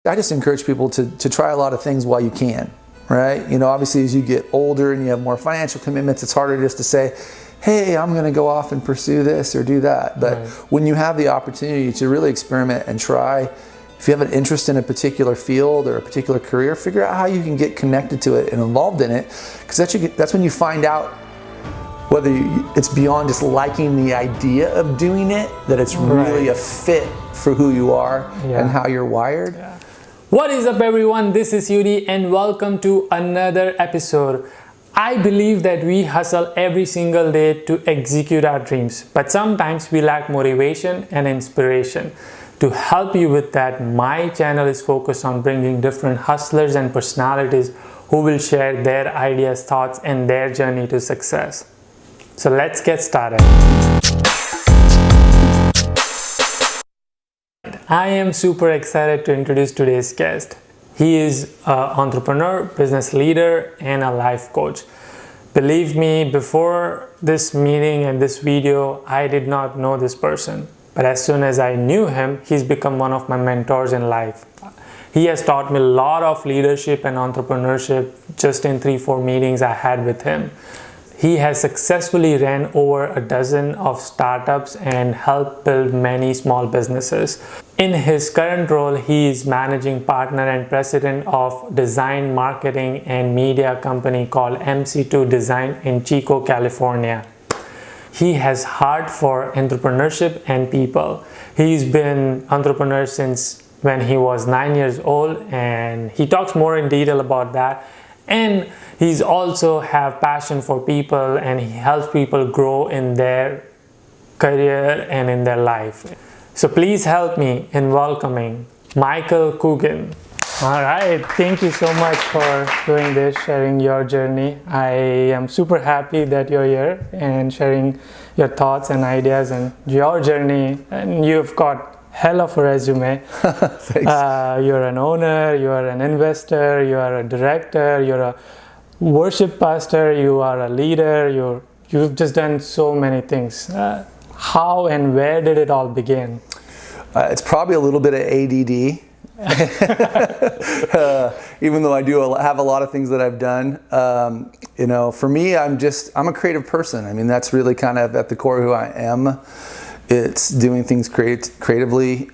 I just encourage people to try a lot of things while you can, right? Obviously as you get older and you have more financial commitments, it's harder just to say, hey, I'm going to go off and pursue this or do that. But when you have the opportunity to really experiment and try, if you have an interest in a particular field or a particular career, figure out how you can get connected to it and involved in it, because that's when you find out whether it's beyond just liking the idea of doing it, that it's really a fit for who you are and how you're wired. What is up, everyone? This is Yudi and welcome to another episode. I believe that we hustle every single day to execute our dreams, but sometimes we lack motivation and inspiration. To help you with that, my channel is focused on bringing different hustlers and personalities who will share their ideas, thoughts, and their journey to success. So let's get started. I am super excited to introduce today's guest. He is an entrepreneur, business leader, and a life coach. Believe me, before this meeting and this video, I did not know this person. But as soon as I knew him, he's become one of my mentors in life. He has taught me a lot of leadership and entrepreneurship just in 3-4 meetings I had with him. He has successfully ran over a dozen of startups and helped build many small businesses. In his current role, he is managing partner and president of design, marketing, and media company called MC2 Design in Chico, California. He has heart for entrepreneurship and people. He's been entrepreneur since when he was 9 years old, and he talks more in detail about that. And he's also have passion for people, and he helps people grow in their career and in their life. So please help me in welcoming Michael Coogan. All right, thank you so much for doing this, sharing your journey. I am super happy that you're here and sharing your thoughts and ideas and your journey. And you've got hell of a resume. You're an owner, you are an investor, you are a director, you're a worship pastor, you are a leader, you've just done so many things. How and where did it all begin? It's probably a little bit of ADD. Even though I do have a lot of things that I've done, for me, I'm a creative person. I mean, that's really kind of at the core of who I am. It's doing things creatively,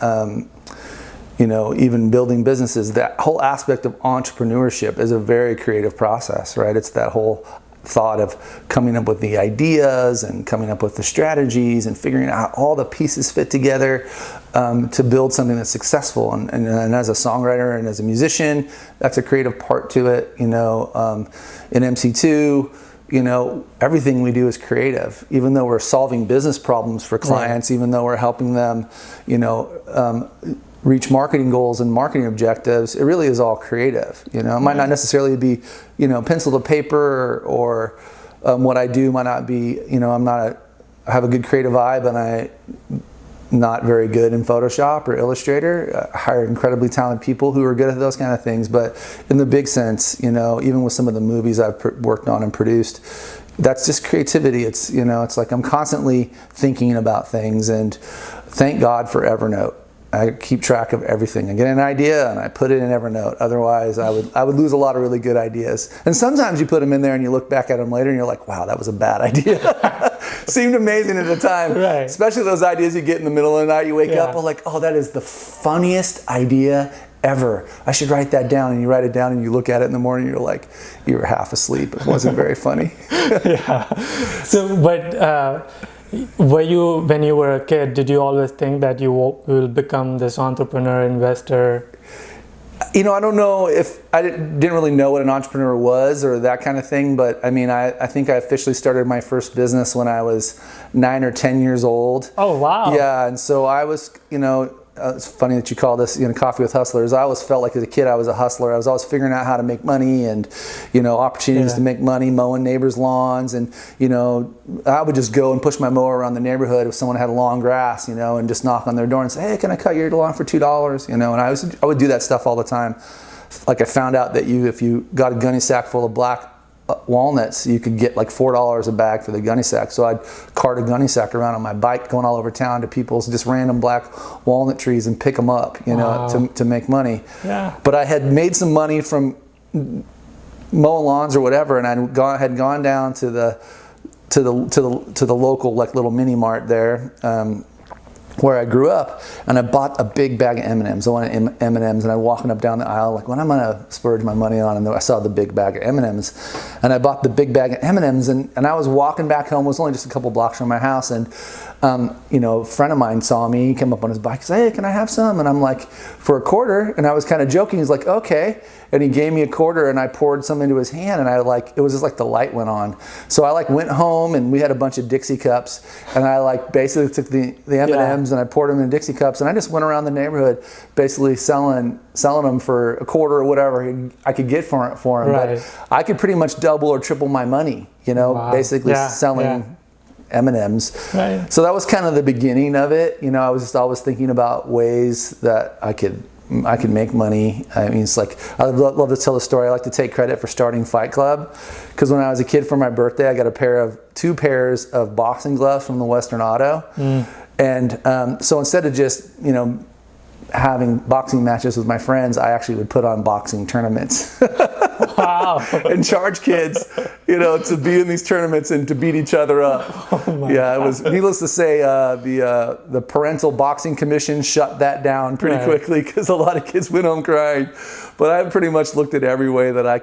even building businesses. That whole aspect of entrepreneurship is a very creative process, right? It's that whole thought of coming up with the ideas and coming up with the strategies and figuring out how all the pieces fit together to build something that's successful. And as a songwriter and as a musician, that's a creative part to it. In MC2, everything we do is creative. Even though we're solving business problems for clients, even though we're helping them, reach marketing goals and marketing objectives, it really is all creative. It might not necessarily be, pencil to paper or what I do might not be, I have a good creative eye, but I'm not very good in Photoshop or Illustrator. I hire incredibly talented people who are good at those kind of things. But in the big sense, even with some of the movies I've worked on and produced, that's just creativity. It's, it's like I'm constantly thinking about things, and thank God for Evernote. I keep track of everything. I get an idea and I put it in Evernote. Otherwise, I would lose a lot of really good ideas. And sometimes you put them in there and you look back at them later and you're like, wow, that was a bad idea. Seemed amazing at the time. Right. Especially those ideas you get in the middle of the night. You wake up and like, oh, that is the funniest idea ever. I should write that down. And you write it down and you look at it in the morning. You're like, you were half asleep. It wasn't very funny. So, but when you were a kid, did you always think that you will become this entrepreneur, investor? I don't know if I didn't really know what an entrepreneur was or that kind of thing, but I mean, I think I officially started my first business when I was 9 or 10 years old. Oh, wow. Yeah, and so I was, it's funny that you call this, Coffee with Hustlers. I always felt like as a kid I was a hustler. I was always figuring out how to make money and, opportunities to make money, mowing neighbors' lawns. And, I would just go and push my mower around the neighborhood if someone had long grass, and just knock on their door and say, hey, can I cut your lawn for $2? And I would do that stuff all the time. Like I found out that if you got a gunny sack full of black walnuts, you could get like $4 a bag for the gunny sack. So I'd cart a gunny sack around on my bike, going all over town to people's just random black walnut trees and pick them up, you know, to make money. Yeah. But I had made some money from mowing lawns or whatever, and had gone down to the local like little mini mart there, where I grew up, and I bought a big bag of M&Ms. I wanted M&Ms, and I'm walking up down the aisle like, what am I gonna splurge my money on? And I saw the big bag of M&Ms, and I bought the big bag of M&Ms, and I was walking back home. It was only just a couple blocks from my house, and you know, a friend of mine saw me. He came up on his bike. He said, "Hey, can I have some?" And I'm like, "For a quarter?" And I was kind of joking. He's like, "Okay." And he gave me a quarter, and I poured some into his hand, and it was just like the light went on. So I like went home, and we had a bunch of Dixie cups, and I like basically took the M&Ms and I poured them in Dixie cups, and I just went around the neighborhood basically selling them for a quarter or whatever I could get for them. Right. But I could pretty much double or triple my money, you know, basically selling M&Ms. Right. So that was kind of the beginning of it. You know, I was just always thinking about ways that I could make money. I mean, it's like, I love to tell the story. I like to take credit for starting Fight Club, because when I was a kid for my birthday, I got two pairs of boxing gloves from the Western Auto. And so instead of just, you know, having boxing matches with my friends, I actually would put on boxing tournaments. Wow. And charge kids, you know, to be in these tournaments and to beat each other up. It was, needless to say, the parental boxing commission shut that down pretty quickly, because a lot of kids went home crying. But I pretty much looked at every way that I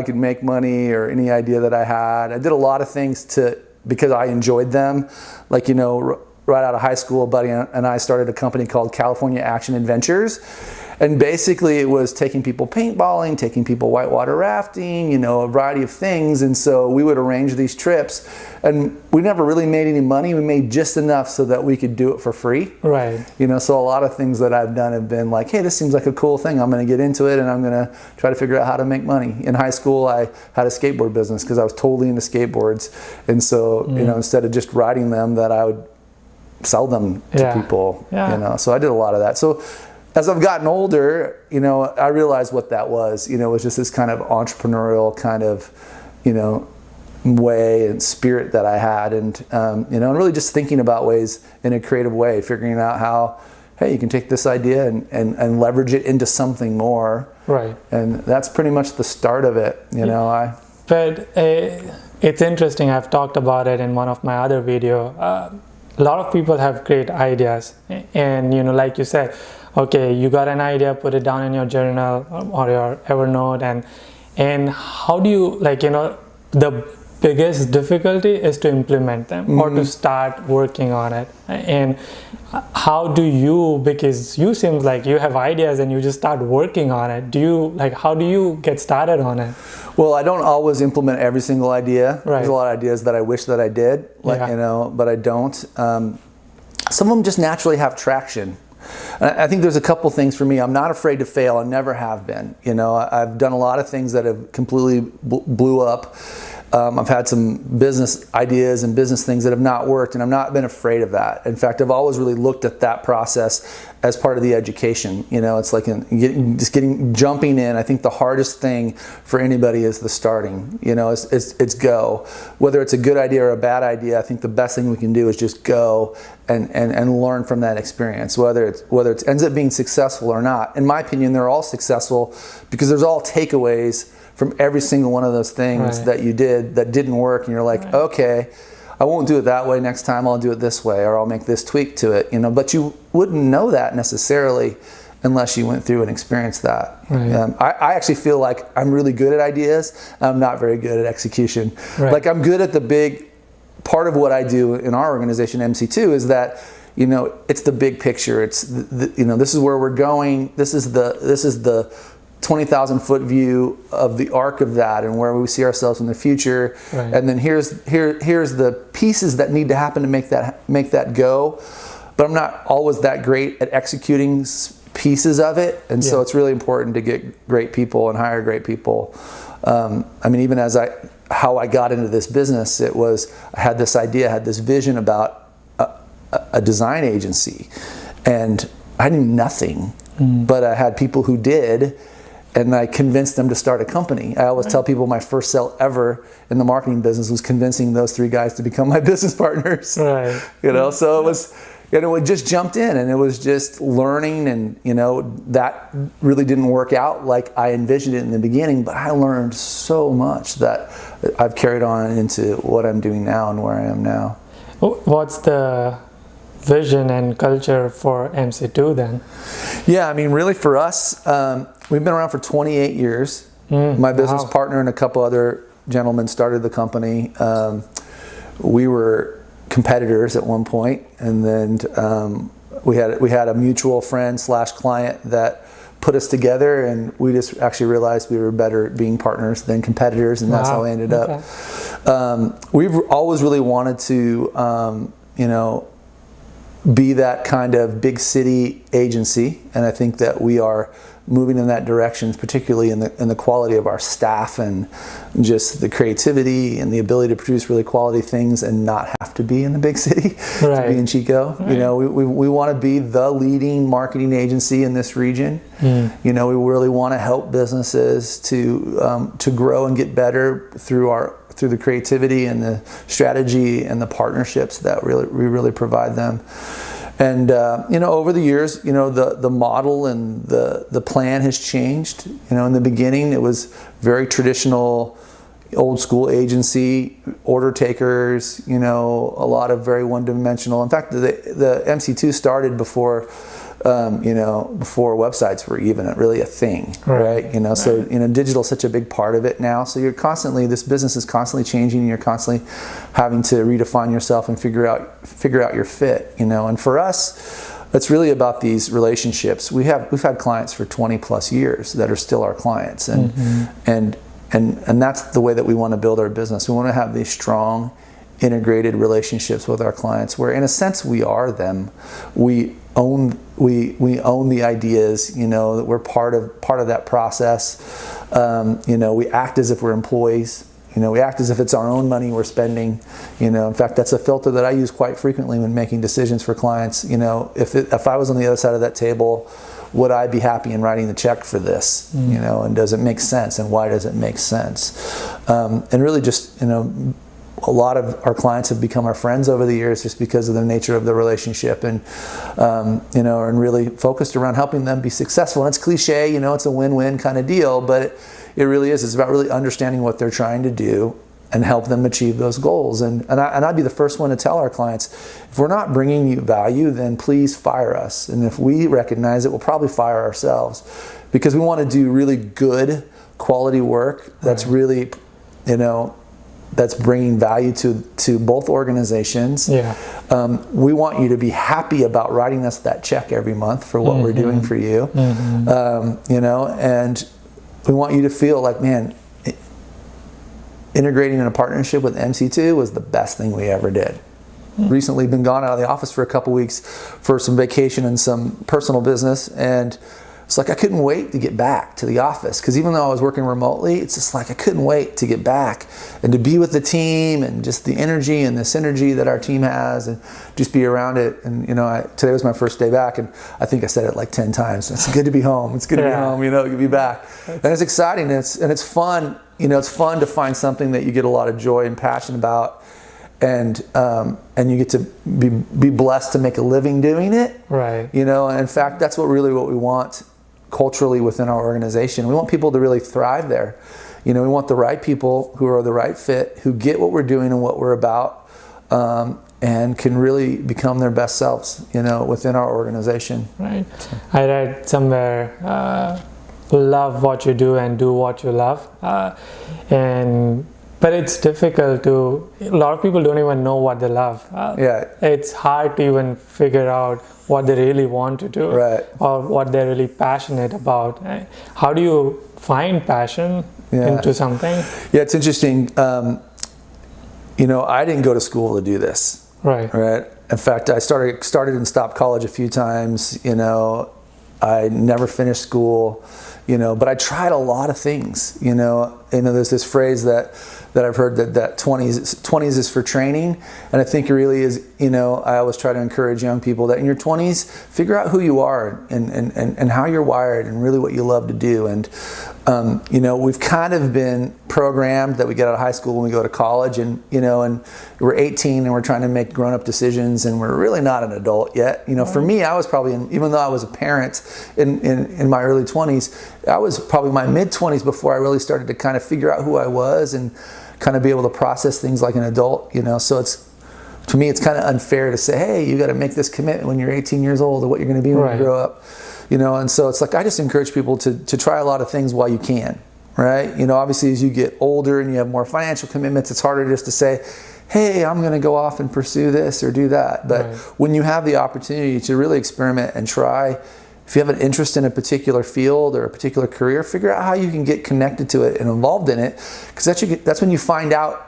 could make money, or any idea that I had. I did a lot of things because I enjoyed them. Like, you know, right out of high school, a buddy and I started a company called California Action Adventures. And basically it was taking people paintballing, taking people whitewater rafting, you know, a variety of things. And so we would arrange these trips, and we never really made any money. We made just enough so that we could do it for free. Right. You know, so a lot of things that I've done have been like, hey, this seems like a cool thing. I'm going to get into it, and I'm going to try to figure out how to make money. In high school, I had a skateboard business because I was totally into skateboards. And so, you know, instead of just riding them, that I would sell them to people, you know. So I did a lot of that. So as I've gotten older, you know, I realized what that was. You know, it was just this kind of entrepreneurial kind of, you know, way and spirit that I had, and you know, and really just thinking about ways in a creative way, figuring out how, hey, you can take this idea and leverage it into something more. Right. And that's pretty much the start of it. You know, But it's interesting. I've talked about it in one of my other video. A lot of people have great ideas, and you know, like you said, okay, you got an idea, put it down in your journal or your Evernote, and how do you, like, you know, the biggest difficulty is to implement them or to start working on it. And how do you, because you seem like you have ideas and you just start working on it, how do you get started on it? Well, I don't always implement every single idea. Right. There's a lot of ideas that I wish that I did, you know, but I don't. Some of them just naturally have traction. I think there's a couple things for me. I'm not afraid to fail. I never have been. You know, I've done a lot of things that have completely blew up. I've had some business ideas and business things that have not worked, and I've not been afraid of that. In fact, I've always really looked at that process as part of the education. You know, it's like jumping in. I think the hardest thing for anybody is the starting. You know, it's go. Whether it's a good idea or a bad idea, I think the best thing we can do is just go and learn from that experience. Whether it ends up being successful or not. In my opinion, they're all successful because there's all takeaways from every single one of those things that you did that didn't work, and you're like, okay, I won't do it that way next time, I'll do it this way, or I'll make this tweak to it, you know. But you wouldn't know that necessarily unless you went through and experienced that. I actually feel like I'm really good at ideas. I'm not very good at execution. Like, I'm good at the big part of what I do in our organization, MC2, is that, you know, it's the big picture. It's you know, this is where we're going. This is the 20,000 foot view of the arc of that, and where we see ourselves in the future. And then here's the pieces that need to happen to make that go. But I'm not always that great at executing pieces of it, and so it's really important to get great people and hire great people. I mean, even how I got into this business, it was, I had this idea, I had this vision about a design agency, and I knew nothing, but I had people who did. and I convinced them to start a company. I always tell people my first sale ever in the marketing business was convincing those 3 guys to become my business partners. Right. You know, so it was, you know, it just jumped in, and it was just learning, and, you know, that really didn't work out like I envisioned it in the beginning, but I learned so much that I've carried on into what I'm doing now and where I am now. What's the vision and culture for MC2 then? Yeah, I mean, really for us, we've been around for 28 years. My business partner and a couple other gentlemen started the company. We were competitors at one point, and then we had a mutual friend / client that put us together, and we just actually realized we were better at being partners than competitors, and that's how we ended up. We've always really wanted to, you know, be that kind of big city agency, and I think that we are moving in that direction, particularly in the quality of our staff and just the creativity and the ability to produce really quality things and not have to be in the big city to be in Chico. Right. You know, we want to be the leading marketing agency in this region. You know, we really want to help businesses to grow and get better through the creativity and the strategy and the partnerships that we really provide them. And you know, over the years, you know, the model and the plan has changed. You know, in the beginning, it was very traditional, old school agency, order takers. You know, a lot of very one-dimensional. In fact, the MC2 started before. You know, before websites were even really a thing, right? You know, so, you know, digital is such a big part of it now. So this business is constantly changing, and you're constantly having to redefine yourself and figure out your fit, you know. And for us, it's really about these relationships. We've had clients for 20 plus years that are still our clients, and that's the way that we want to build our business. We want to have these strong, integrated relationships with our clients, where in a sense we are them. We own the ideas, you know, that we're part of that process. You know, we act as if we're employees. You know, we act as if it's our own money we're spending. You know, in fact, that's a filter that I use quite frequently when making decisions for clients. You know, if I was on the other side of that table, would I be happy in writing the check for this? You know, and does it make sense? And why does it make sense? And really just, you know, a lot of our clients have become our friends over the years just because of the nature of the relationship, and you know, and really focused around helping them be successful. And it's cliche, you know, it's a win-win kind of deal, but it really is. It's about really understanding what they're trying to do and help them achieve those goals. And I'd be the first one to tell our clients, if we're not bringing you value, then please fire us. And if we recognize it, we'll probably fire ourselves, because we want to do really good quality work that's really, you know, that's bringing value to both organizations. We want you to be happy about writing us that check every month for what we're doing for you. You know, and we want you to feel like, man, integrating in a partnership with MC2 was the best thing we ever did. Recently been gone out of the office for a couple weeks for some vacation and some personal business, and it's like I couldn't wait to get back to the office, because even though I was working remotely, it's just like I couldn't wait to get back and to be with the team, and just the energy and the synergy that our team has, and just be around it. And you know, today was my first day back, and I think I said it like 10 times. It's good to be home. It's good to be home. You know, to be back, and it's exciting. And it's fun. You know, it's fun to find something that you get a lot of joy and passion about, and you get to be blessed to make a living doing it. Right. You know, and in fact, that's what we want culturally within our organization. We want people to really thrive there. You know, we want the right people who are the right fit, who get what we're doing and what we're about, and can really become their best selves, you know, within our organization. Right. I read somewhere, love what you do and do what you love. But it's difficult a lot of people don't even know what they love. It's hard to even figure out what they really want to do, or what they're really passionate about. How do you find passion into something? Yeah, it's interesting. You know, I didn't go to school to do this. Right. In fact, I started and stopped college a few times. You know, I never finished school. You know, but I tried a lot of things. You know, there's this phrase that I've heard that 20s is for training, and I think it really is. I always try to encourage young people that in your 20s, figure out who you are and how you're wired and really what you love to do. And we've kind of been programmed that we get out of high school when we go to college, and we're 18 and we're trying to make grown-up decisions, and we're really not an adult yet. For me, I was probably even though I was a parent in my early 20s, I was probably my mid-20s before I really started to kind of figure out who I was and kind of be able to process things like an adult. So to me, it's kind of unfair to say, hey, you got to make this commitment when you're 18 years old or what you're going to be when you grow up. And so it's like I just encourage people to try a lot of things while you can, right? Obviously as you get older and you have more financial commitments, it's harder just to say, hey, I'm going to go off and pursue this or do that. But when you have the opportunity to really experiment and try, if you have an interest in a particular field or a particular career, figure out how you can get connected to it and involved in it, because that's when you find out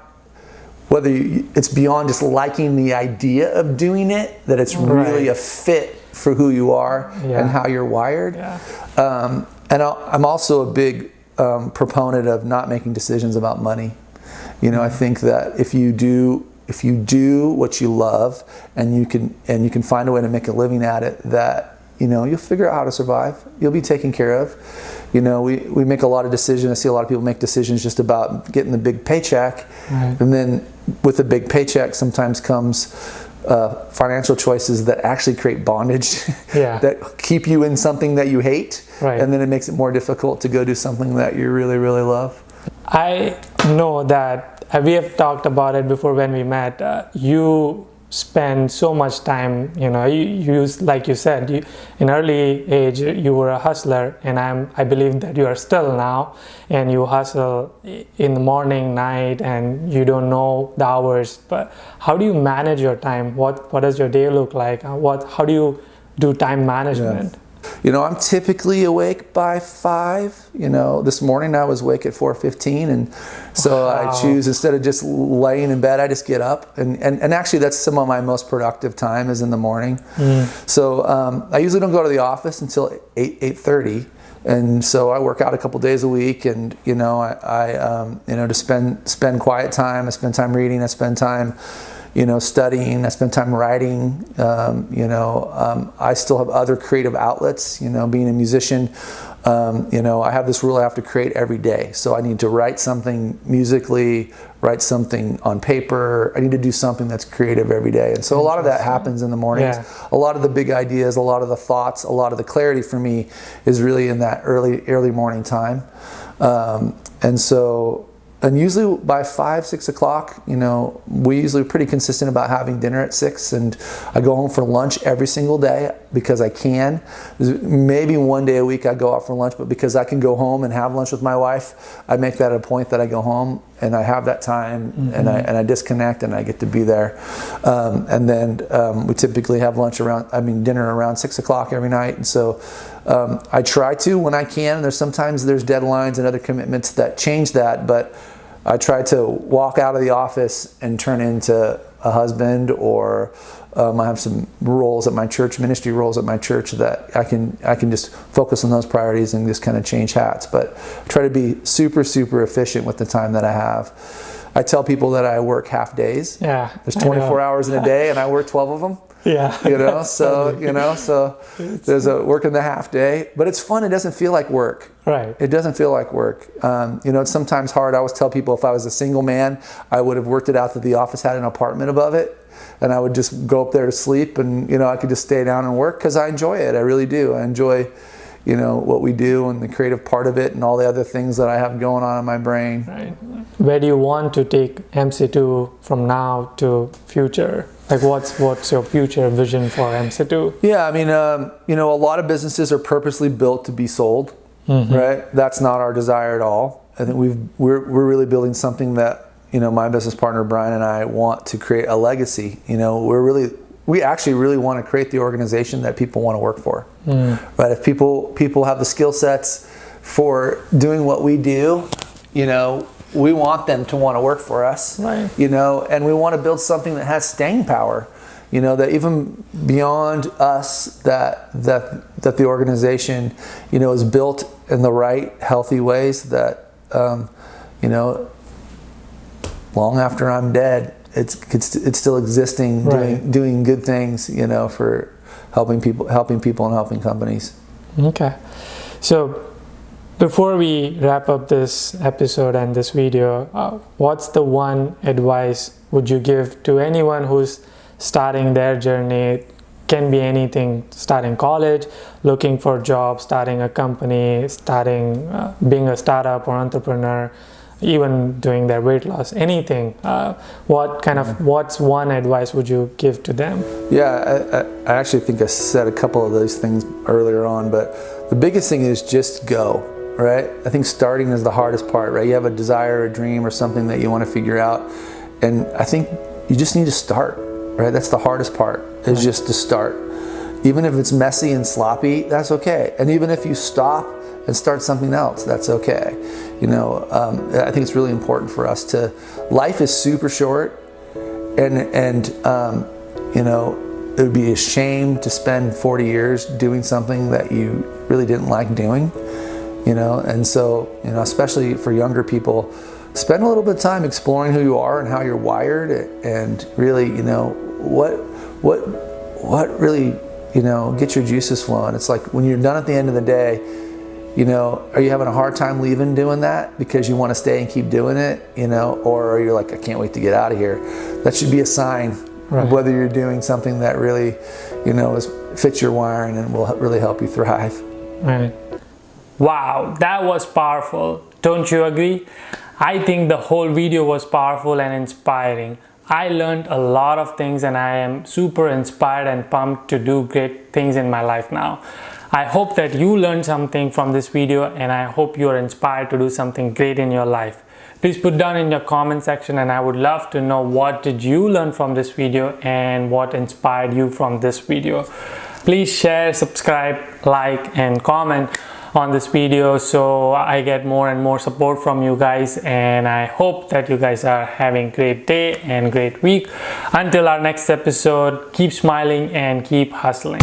whether it's beyond just liking the idea of doing it, that it's really a fit for who you are and how you're wired. And I'm also a big proponent of not making decisions about money. I think that if you do what you love and you can find a way to make a living at it, that you'll figure out how to survive. You'll be taken care of. We make a lot of decisions. I see a lot of people make decisions just about getting the big paycheck, and then with the big paycheck sometimes comes financial choices that actually create bondage, that keep you in something that you hate, and then it makes it more difficult to go do something that you really, really love. I know that we have talked about it before when we met. You spend so much time, you like you said, in early age you were a hustler, and I believe that you are still now, and you hustle in the morning, night, and you don't know the hours. But how do you manage your time? What does your day look like? How do you do time management? I'm typically awake by 5. This morning I was awake at 4:15, and so I choose, instead of just laying in bed, I just get up, and actually that's some of my most productive time is in the morning. So I usually don't go to the office until 8:30, and so I work out a couple days a week, and I to spend quiet time. I spend time reading. I spend time studying. I spend time writing. I still have other creative outlets. Being a musician, I have this rule I have to create every day. So I need to write something musically, write something on paper. I need to do something that's creative every day. And so a lot of that happens in the mornings. A lot of the big ideas, a lot of the thoughts, a lot of the clarity for me is really in that early morning time. And usually by 5, 6 o'clock, we usually are pretty consistent about having dinner at 6, and I go home for lunch every single day because I can. Maybe one day a week I go out for lunch, but because I can go home and have lunch with my wife, I make that a point that I go home and I have that time, and I disconnect and I get to be there. And then we typically have dinner around 6 o'clock every night, and so I try to when I can. Sometimes there's deadlines and other commitments that change that, but I try to walk out of the office and turn into a husband, or I have some roles at my church, ministry roles at my church, that I can just focus on those priorities and just kind of change hats. But I try to be super, super efficient with the time that I have. I tell people that I work half days. There's 24 hours in a day, and I work 12 of them. So there's a work in the half day, but it's fun. It doesn't feel like work. It doesn't feel like work. It's sometimes hard. I always tell people, if I was a single man, I would have worked it out that the office had an apartment above it, and I would just go up there to sleep, and I could just stay down and work because I enjoy it. I really do. I enjoy what we do and the creative part of it and all the other things that I have going on in my brain. Where do you want to take MC2 from now to future? Like what's your future vision for MC2? A lot of businesses are purposely built to be sold, right? That's not our desire at all. I think we're really building something that, my business partner Brian and I want to create a legacy. We actually really want to create the organization that people want to work for. Right? If people have the skill sets for doing what we do, we want them to want to work for us, and we want to build something that has staying power, that even beyond us, that the organization, is built in the right, healthy ways, that you know, long after I'm dead, it's still existing, Right. doing good things, you know, for helping people and helping companies. Okay. So before we wrap up this episode and this video, what's the one advice would you give to anyone who's starting their journey? Can be anything, starting college, looking for a job, starting a company, starting being a startup or entrepreneur, even doing their weight loss, anything. What's one advice would you give to them? Yeah, I actually think I said a couple of those things earlier on, but the biggest thing is just go, right? I think starting is the hardest part, right? You have a desire, a dream, or something that you want to figure out, and I think you just need to start, right? That's the hardest part, is just to start. Even if it's messy and sloppy, that's okay. And even if you stop and start something else, that's okay. You know, I think it's really important for us to, life is super short, and you know, it would be a shame to spend 40 years doing something that you really didn't like doing, you know. And so, you know, especially for younger people, spend a little bit of time exploring who you are and how you're wired, and really, you know, what really, you know, get your juices flowing. It's like when you're done at the end of the day, you know, are you having a hard time leaving doing that because you want to stay and keep doing it, you know, or are you like, I can't wait to get out of here? That should be a sign of whether you're doing something that really, you know, fits your wiring and will really help you thrive. Right. Wow, that was powerful. Don't you agree? I think the whole video was powerful and inspiring. I learned a lot of things, and I am super inspired and pumped to do great things in my life now. I hope that you learned something from this video, and I hope you are inspired to do something great in your life. Please put down in your comment section, and I would love to know what did you learn from this video and what inspired you from this video. Please share, subscribe, like, and comment on this video so I get more and more support from you guys, and I hope that you guys are having a great day and great week. Until our next episode, keep smiling and keep hustling.